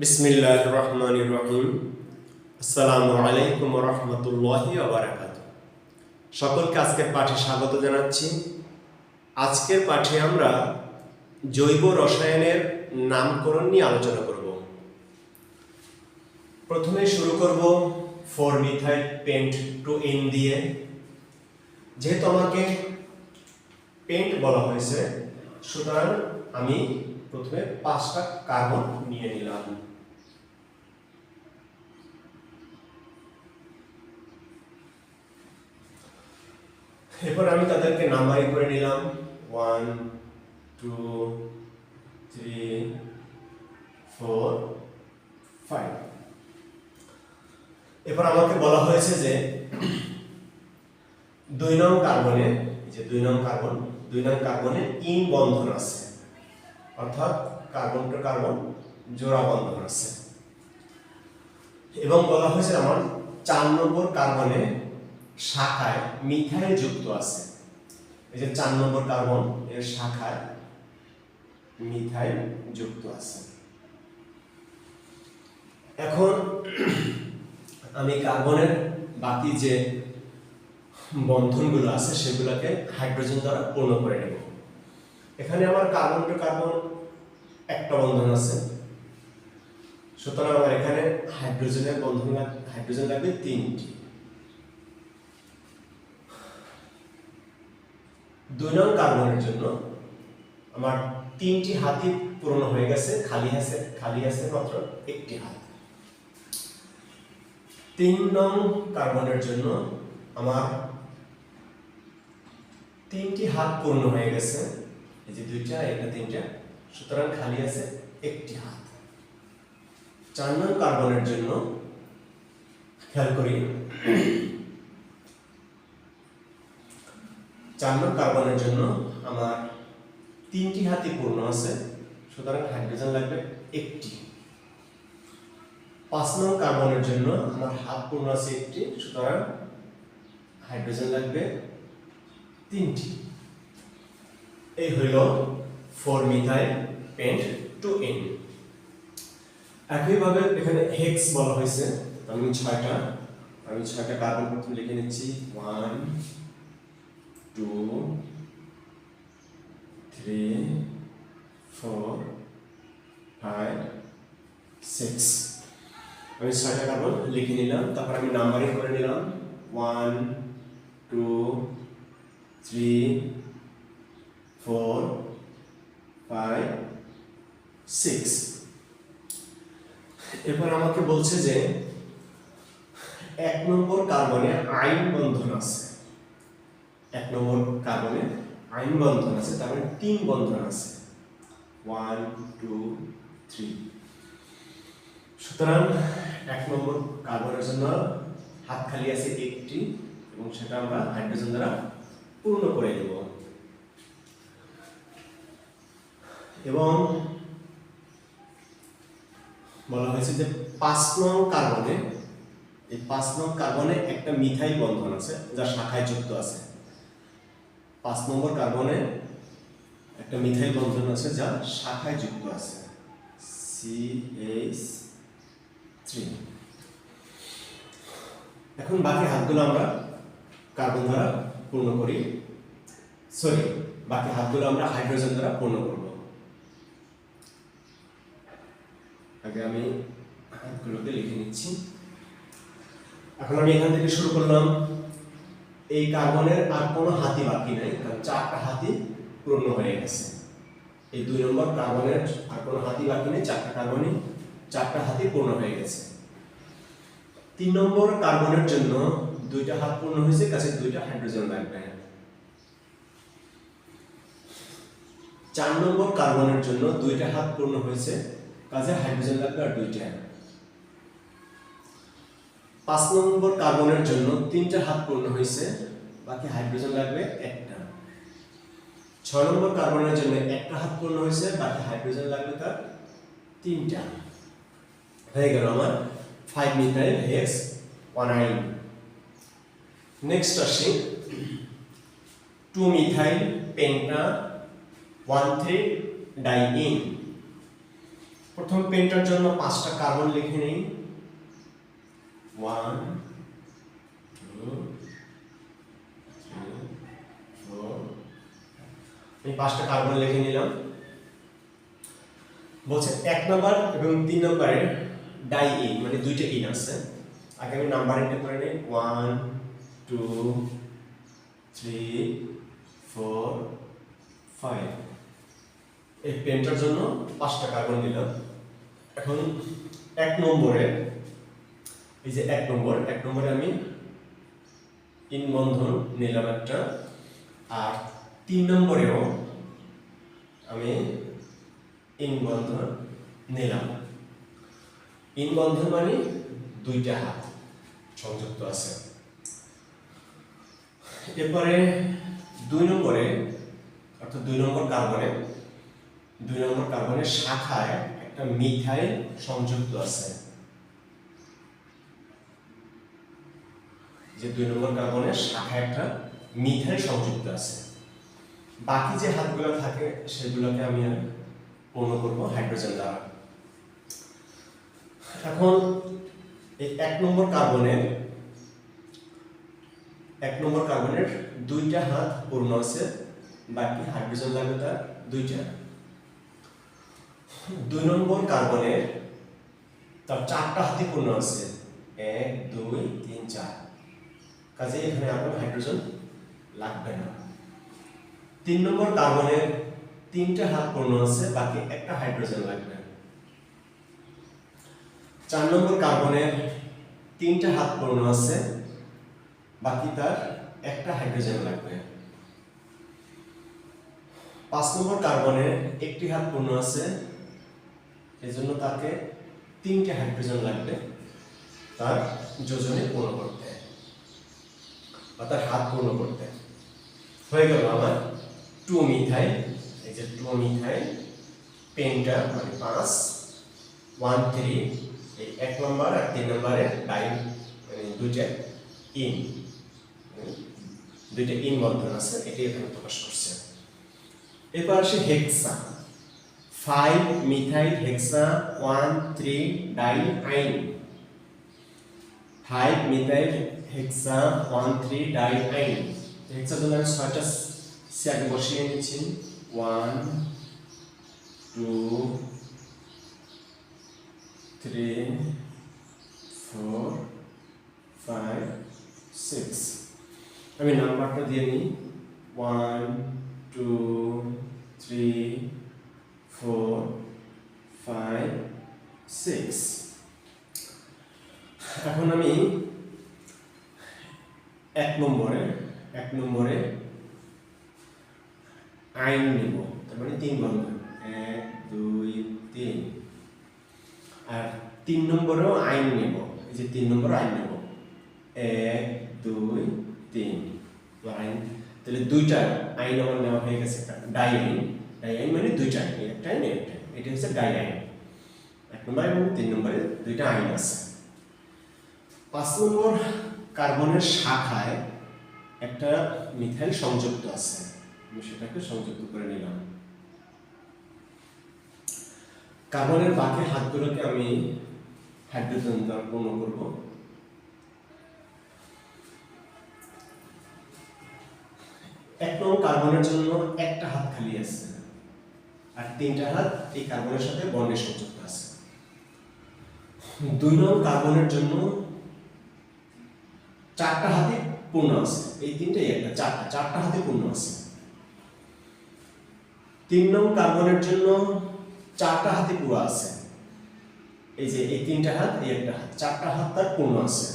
বিসমিল্লাহির রহমানির রহিম। আসসালামু আলাইকুম ওয়া রাহমাতুল্লাহি ওয়া বারাকাতুহু। সকলকে আজকের পাঠে স্বাগত জানাচ্ছি। আজকের পাঠে আমরা জৈব রসায়নের নামকরণ নিয়ে আলোচনা করব। প্রথমে শুরু করব 4-মিথাইল পেন্ট 2N দিয়ে। যেহেতু আমাকে পেন্ট বলা হয়েছে, সুতরাং আমি প্রথমে 5টা কার্বন নিয়ে নিলাম। এরপর আমি তাদেরকে নাম্বারিং করে নিলাম 1 2 3 4 5। এরপর আমাকে বলা হয়েছে যে 2 নং কার্বনে, যে 2 নং কার্বনে ইন বন্ধন আছে, অর্থাৎ কার্বন টু কার্বন জোড়া বন্ধন আছে। এবং বলা হয়েছে আমার 4 নম্বর কার্বনে শাখায় মিথাইল যুক্ত আছে। এই যে 4 নম্বর কার্বন এর শাখায় মিথাইল যুক্ত আছে। এখন আমি কার্বনের বাকি যে বন্ধনগুলো আছে সেগুলোকে হাইড্রোজেন দ্বারা পূর্ণ করে নেব। এখানে আমার কার্বন টু কার্বন একটা বন্ধন আছে, সুতরাং আমার এখানে হাইড্রোজেন লাগবে 3টি। 2 নং কার্বনের জন্য আমার 3টি হাতই পূর্ণ হয়ে গেছে, খালি আছে মাত্র একটি হাত। 3 নং কার্বনের জন্য আমার 3টি হাত পূর্ণ হয়ে গেছে, এই যে 2টা এটা 3টা, সুতরাং খালি আছে একটি হাত। 4 নং কার্বনের জন্য খেয়াল করি, 4 নং কার্বনের জন্য আমার 3টি হাতই পূর্ণ আছে, সুতরাং হাইড্রোজেন লাগবে একটি। 5 নং কার্বনের জন্য আমার হাত পূর্ণ আছে একটি, সুতরাং হাইড্রোজেন লাগবে 3টি। এই হইল 4-মিথাইল পেন্ট 2N। একইভাবে এখানে হেক্স বলা হয়েছে, আমি 6টা কার্বন প্রথমে লিখে নিচ্ছি 1 2 3 4 5 6। আমি 6টা কার্বন লিখে নিলাম। তারপর আমি নাম্বারিং করে নিলাম 1 2 3 4 5 6। এরপর আমাকে বলছে যে 1 নম্বর কার্বনে আইন বন্ধন আছে। 1 নম্বর কার্বনে আইন বন্ধন আছে, তার মানে 3 বন্ধন আছে 1 2 3। সুতরাং 1 নম্বর কার্বনের জন্য হাত খালি আছে একটি, এবং সেটা আমরা হাইড্রোজেন দ্বারা পূর্ণ করে দেব। এবং বলা হয়েছে যে 5 নং কার্বনে, এই 5 নং কার্বনে একটা মিথাইল বন্ধন আছে যা শাখায় যুক্ত আছে। 5 নম্বর কার্বনে একটা মিথাইল বন্ধন আছে যা শাখায় যুক্ত আছে, CH3। এখন বাকি হাতগুলো আমরা কার্বন দ্বারা পূর্ণ করি, বাকি হাতগুলো আমরা হাইড্রোজেন দ্বারা পূর্ণ করব। আগে আমি হাতগুলোকে লিখে নিচ্ছি। এখন আমি এখান থেকে শুরু করলাম। এই কার্বনের আর কোনো হাতই বাকি নাই, কারণ 4টা হাতই পূর্ণ হয়ে গেছে। এই 2 নম্বর কার্বনের আর কোনো হাতই বাকি নেই, 4টা হাতই পূর্ণ হয়ে গেছে। 3 নম্বর কার্বনের জন্য 2টা হাত পূর্ণ হয়েছে, কাছে 2টা হাইড্রোজেন লাগবে। 4 নম্বর কার্বনের জন্য 2টা হাত পূর্ণ হয়েছে, কাজে হাইড্রোজেন লাগবে আর 2টা। 5 নম্বর কার্বনের জন্য 3টা হাত পূর্ণ হয়েছে, বাকি হাইড্রোজেন লাগবে একটা। 6 নম্বর কার্বনের জন্য একটা হাত পূর্ণ হয়েছে, বাকি হাইড্রোজেন লাগবে তার 3টা। হয়ে গেল আমার 5-মিথাইল হেক্স 1 নেক্সট আসি 2-মিথাইল পেন্টা 1,3-ডাইইন। প্রথম পেন্টার জন্য 5টা কার্বন লিখে নেই। 1 2 3 4। এই 5টা কার্বন লিখে নিলাম। বলছে 1 নাম্বার এবং 3 নম্বরে ডাই ইন মানে দুইটা ইন আছে। আগে আমি নাম্বারিংটা করে নেই 1 2 3 4 5। এই পেন্টার জন্য 5টা কার্বন নিলাম। এখন 1 নম্বরে এই যে 1 নম্বরে আমি ইন বন্ধন নিলাম একটা, আর 3 নম্বরেও আমি ইন বন্ধন নিলাম। ইন বন্ধন মানে দুইটা হাত সংযুক্ত আছে। এরপরে 2 নম্বরে অর্থাৎ 2 নম্বর কার্বনের শাখায় একটা মিথাইল সংযুক্ত আছে। যে 2 নম্বর কার্বনের শাখায় একটা মিথাইল সংযুক্ত আছে। বাকি যে হাতগুলো থাকে সেগুলোকে আমি পূর্ণ করব হাইড্রোজেন দ্বারা। এখন এই 1 নম্বর কার্বনের দুইটা হাত পূর্ণ আছে, বাকি হাইড্রোজেন লাগবে তার দুইটা। 2 নম্বর কার্বনের তার 4টা হাতই পূর্ণ আছে, 1 2 3 4। কাজে এখানে আর কোনো হাইড্রোজেন লাগবে না। 3 নম্বর কার্বনের 3টা হাত পূর্ণ আছে, বাকি একটা হাইড্রোজেন লাগবে। 4 নম্বর কার্বনের 3টা হাত পূর্ণ আছে, বাকি তার একটা হাইড্রোজেন লাগবে। 5 নম্বর কার্বনের 1টি হাত পূর্ণ আছে, এজন্য তাকে 3টে হাইড্রোজেন লাগবে তার যোজনে পূর্ণ করতে বা তার হাত পূর্ণ করতে। হয়ে গেল আমার 2 মিথাইল। এই যে 2 মিথাইল পেন্টার মানে 5 1 3। এই 1 নম্বর আর 3 নম্বরে ডাই মানে দুইটা ইন বন্ধন আছে, এটি এখানে প্রকাশ করছে। এরপর আসে হেক্সা 5 মিথাইল হেক্সা 1 3 ডাই আইন। 5 মিথাইল হেক্সা 1 3 ডাই আইন। হেক্সার জন্য আমি 6টা সিআর বসিয়ে নিচ্ছি। 1 2 3 4 5 6। আমি নাম্বারটা দিয়ে নিই 1 2 3 4 5 6। এখন আমি 1 নম্বরে আইন নেব, তার মানে 3 বন্ধন 1 2 3। আর 3 নম্বরেও আইন নেব, এই যে 3 নম্বর আইন নেব 1 2 3 আইন। তাহলে দুইটা আইন আমার নেওয়া হয়ে গেছে। ডাই আইন মানে দুইটা আইন, একটা আইন একটা, এটা হচ্ছে ডাই আইন। 1 নম্বর এবং 3 নম্বরে দুইটা আইন আছে। 5 নম্বর কার্বনের শাখায় একটা মিথাইল সংযুক্ত আছে, আমি সেটাকে সংযুক্ত করে নিলাম। কার্বনের বাকি হাতগুলোকে আমি হাইড্রোজেন দ্বারা পূর্ণ করব। 1 নম্বর কার্বনের জন্য একটা হাত খালি আছে, আর 3টা হাত এই কার্বনের সাথে বন্ডে সংযুক্ত আছে। 2 নম্বর কার্বনের জন্য 4টা হাতে পূর্ণ আছে, এই 3টাই একটা 4টা হাতে পূর্ণ আছে। 3 নম্বর কার্বনের জন্য 4টা হাতে পুরো আছে, এই যে এই 3টা হাত এই একটা হাত, 4টা হাত তার পূর্ণ আছে,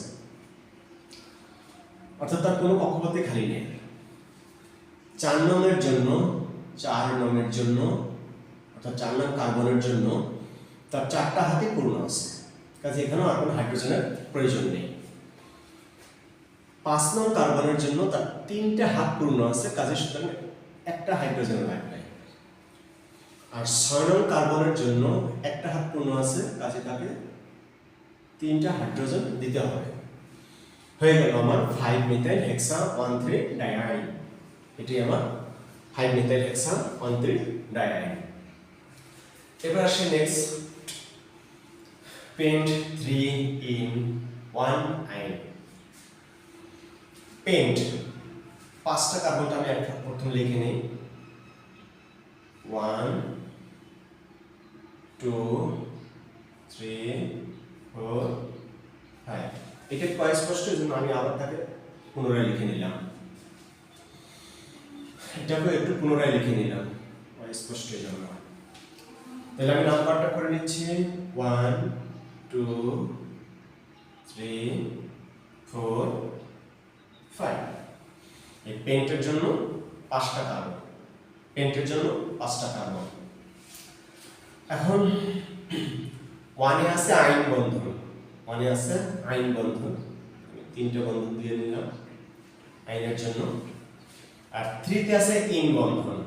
অর্থাৎ তার কোনো কক্ষপথে খালি নেই। 4 নম্বরের জন্য অর্থাৎ 4 নম্বর কার্বনের জন্য তার 4টা হাতে পূর্ণ আছে, কাজে এখানেও আর কোনো হাইড্রোজেনের প্রয়োজন নেই। 5 নম্বর কার্বনের জন্য তার 3টা হাত পূর্ণ আছে, কাজে সুতরাং একটা হাইড্রোজেন লাগবে। আর 6 নম্বর কার্বনের জন্য একটা হাত পূর্ণ আছে, কাজে তাকে 3টা হাইড্রোজেন দিতে হবে। হয়ে গেল আমার 5 মিথাইল হেক্সা 1 3 ডাইআইন। এটি আমার 5 মিথাইল হেক্সা 1 3 ডাইআইন। এবার আসে next pent 3 in 1 ion। Pent পাঁচটা কার্বনটা আমি একটা প্রথমে লিখে নিই 1 2 3 4 5। এটা কয় স্পষ্ট এর জন্য আমি আবার তাকে পুনরায় লিখে নিলাম, এটাকে একটু পুনরায় লিখে নিলাম স্পষ্ট এর জন্য। তাহলে আমি নাম্বারটা করে নিচ্ছি 1 2 3 4 5। এই পেন্টের জন্য 5টা কার্বন, পেন্টের জন্য 5টা কার্বন। এখন 1 এ আছে আইন বন্ধন, 1 এ আছে আইন বন্ধন, আমি 3টে বন্ধন দিয়ে নিলাম আইনের জন্য। আর 3 তে আছে ইন বন্ধন,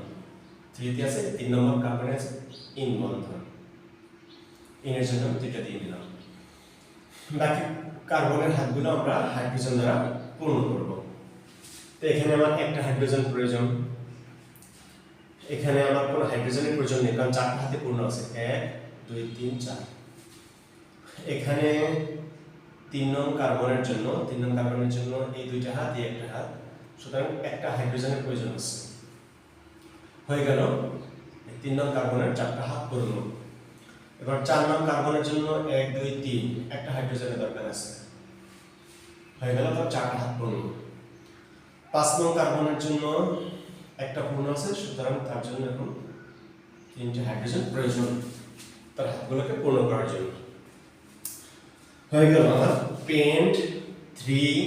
3 তে আছে 3 নম্বর কার্বনে আছে ইন বন্ধন, ইনের জন্য আমি 2টা দিয়ে নিলাম। বাকি কার্বনের হাতগুলো আমরা হাইড্রোজেন দ্বারা পূর্ণ করব। তো এখানে আমার একটা হাইড্রোজেন প্রয়োজন, এখানে আমার কোনো হাইড্রোজেনের প্রয়োজন নেই কারণ 4টা হাতে পূর্ণ আছে 1 2 3 4। এখানে 3 নং কার্বনের জন্য এই 2টা হাত এই একটা হাত, সুতরাং একটা হাইড্রোজেনের প্রয়োজন আছে। হয়ে গেল 3 নং কার্বনের 4টা হাত পূর্ণ। এবার 4 নং কার্বনের জন্য 1 2 3 একটা হাইড্রোজেনের দরকার আছে, হয়ে গেল তার 4টা হাত পূর্ণ। 5 নং কার্বনের জন্য একটা পূর্ণ আছে, সুতরাং তার জন্য এখন 3টে হাইড্রোজেন প্রয়োজন তার হাতগুলোকে পূর্ণ করার জন্য। হয়ে গেল আমার পেন্ট 3,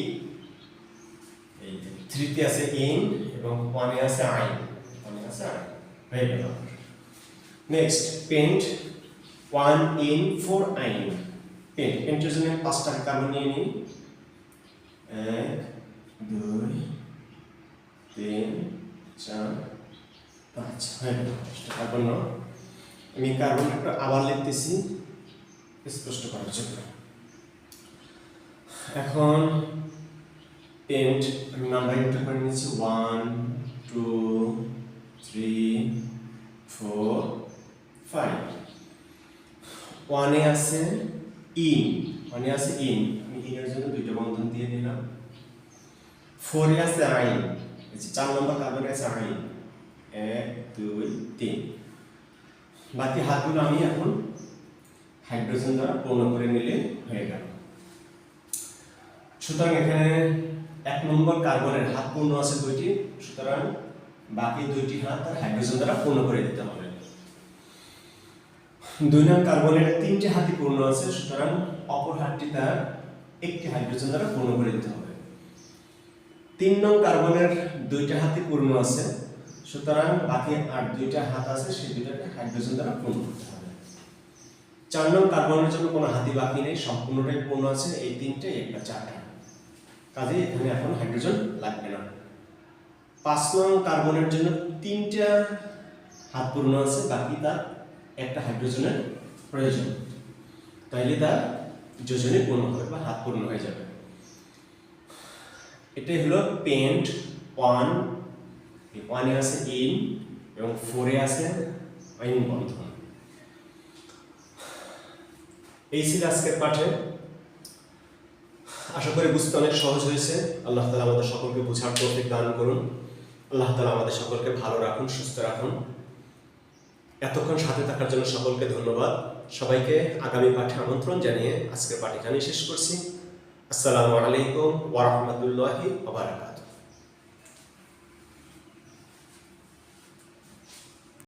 এই 3 তে আছে ইন এবং 1 এ আছে আইন, 1 এ আছে আইন হয়ে গেল। নেক্সট পেন্ট 1 in 4 আইন। পেন্টের জন্য 5টা কার্বন নিয়ে নিই 1 2 3 4 5 হয়ে গেল 5টা কার্বন। আমি কার্বনটা আবার লিখতেছি স্পষ্ট করার জন্য। এখন পেন্ট আমি নাম্বারিংটা করে নিচ্ছি 1 2 3 4 5। 1 এ আছে ইন, 1 এ আছে ইন, আমি ইনের জন্য 2টা বন্ধন দিয়ে নিলাম। 4 এ আছে আইন, এই যে 4 নম্বর কার্বনে আছে আইন 1 2 3। বাকি হাতগুলো আমি এখন হাইড্রোজেন দ্বারা পূর্ণ করে নিলে হয়ে গেল। সুতরাং এখানে 1 নম্বর কার্বনের হাত পূর্ণ আছে 2টি, সুতরাং বাকি 2টি হাত তার হাইড্রোজেন দ্বারা পূর্ণ করে দিতে হবে। 2 নং কার্বনের 3টে হাতই পূর্ণ আছে, সুতরাং অপর হাতটি তার একটি হাইড্রোজেন দ্বারা পূর্ণ করে দিতে হবে। 3 নং কার্বনের 2টা হাতই পূর্ণ আছে, সুতরাং বাকি আর 2টা হাত আছে সেই 2টাকে হাইড্রোজেন দ্বারা পূর্ণ করতে হবে। 4 নং কার্বনের জন্য কোনো হাতই বাকি নেই, সম্পূর্ণটাই পূর্ণ আছে, এই 3টে একটা 4টা, কাজেই এখানে এখন হাইড্রোজেন লাগবে না। 5 নং কার্বনের জন্য 3টা হাত পূর্ণ আছে, বাকি তার একটা হাইড্রোজেনের প্রয়োজন, তাইলে তার যোজনী পূর্ণ হবে বা হাত পূর্ণ হয়ে যাবে। এটাই হলো পেন্ট 1, 1 এ আছে ইন এবং 4 এ আছে আইন বন্ধন। এই ছিল আজকের পাঠে, আশা করি বুঝতে অনেক সহজ হয়েছে। আল্লাহ তাআলা আমাদের সকলকে বোঝার তৌফিক দান করুন। আল্লাহ তাআলা আমাদের সকলকে ভালো রাখুন, সুস্থ রাখুন। এতক্ষণ সাথে থাকার জন্য সকলকে ধন্যবাদ। সবাইকে আগামী পাঠে আমন্ত্রণ জানিয়ে আজকের পাঠ এখানেই শেষ করছি। আসসালামু আলাইকুম ওয়া রাহমাতুল্লাহি ওয়া বারাকাতুহু।